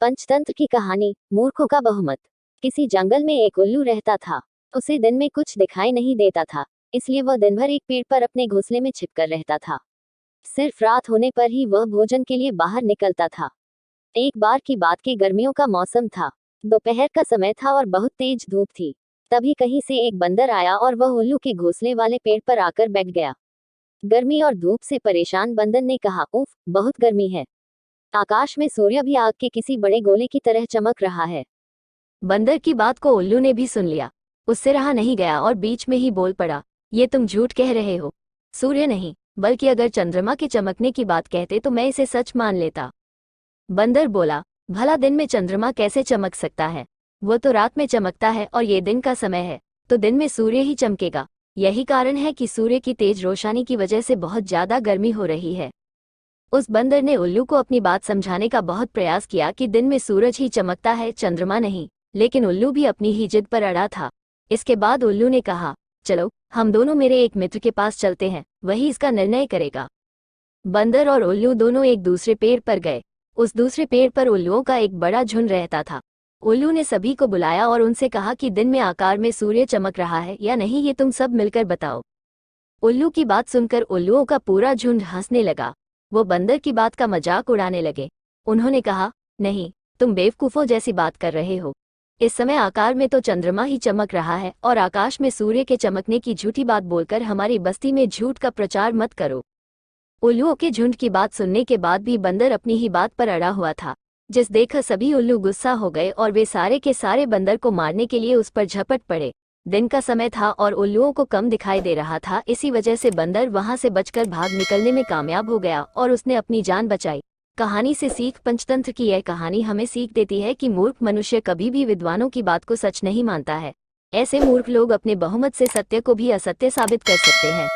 पंचतंत्र की कहानी, मूर्खों का बहुमत। किसी जंगल में एक उल्लू रहता था। उसे दिन में कुछ दिखाई नहीं देता था, इसलिए वह दिन भर एक पेड़ पर अपने घोंसले में छिपकर रहता था। सिर्फ रात होने पर ही वह भोजन के लिए बाहर निकलता था। एक बार की बात की गर्मियों का मौसम था। दोपहर का समय था और बहुत तेज धूप थी। तभी कहीं से एक बंदर आया और वह उल्लू के घोंसले वाले पेड़ पर आकर बैठ गया। गर्मी और धूप से परेशान बंदर ने कहा, उफ, बहुत गर्मी है। आकाश में सूर्य भी आग के किसी बड़े गोले की तरह चमक रहा है। बंदर की बात को उल्लू ने भी सुन लिया। उससे रहा नहीं गया और बीच में ही बोल पड़ा, ये तुम झूठ कह रहे हो। सूर्य नहीं, बल्कि अगर चंद्रमा के चमकने की बात कहते तो मैं इसे सच मान लेता। बंदर बोला, भला दिन में चंद्रमा कैसे चमक सकता है? वो तो रात में चमकता है और ये दिन का समय है, तो दिन में सूर्य ही चमकेगा। यही कारण है कि सूर्य की तेज रोशनी की वजह से बहुत ज्यादा गर्मी हो रही है। उस बंदर ने उल्लू को अपनी बात समझाने का बहुत प्रयास किया कि दिन में सूरज ही चमकता है, चंद्रमा नहीं, लेकिन उल्लू भी अपनी ही जिद पर अड़ा था। इसके बाद उल्लू ने कहा, चलो हम दोनों मेरे एक मित्र के पास चलते हैं, वही इसका निर्णय करेगा। बंदर और उल्लू दोनों एक दूसरे पेड़ पर गए। उस दूसरे पेड़ पर उल्लुओं का एक बड़ा झुंड रहता था। उल्लू ने सभी को बुलाया और उनसे कहा कि दिन में आकार में सूर्य चमक रहा है या नहीं, ये तुम सब मिलकर बताओ। उल्लू की बात सुनकर उल्लुओं का पूरा झुंड हंसने लगा। वो बंदर की बात का मजाक उड़ाने लगे। उन्होंने कहा, नहीं, तुम बेवकूफों जैसी बात कर रहे हो। इस समय आकार में तो चंद्रमा ही चमक रहा है और आकाश में सूर्य के चमकने की झूठी बात बोलकर हमारी बस्ती में झूठ का प्रचार मत करो। उल्लुओं के झुंड की बात सुनने के बाद भी बंदर अपनी ही बात पर अड़ा हुआ था, जिस देखकर सभी उल्लू गुस्सा हो गए और वे सारे के सारे बंदर को मारने के लिए उस पर झपट पड़े। दिन का समय था और उल्लुओं को कम दिखाई दे रहा था, इसी वजह से बंदर वहां से बचकर भाग निकलने में कामयाब हो गया और उसने अपनी जान बचाई। कहानी से सीख, पंचतंत्र की यह कहानी हमें सीख देती है कि मूर्ख मनुष्य कभी भी विद्वानों की बात को सच नहीं मानता है। ऐसे मूर्ख लोग अपने बहुमत से सत्य को भी असत्य साबित कर सकते हैं।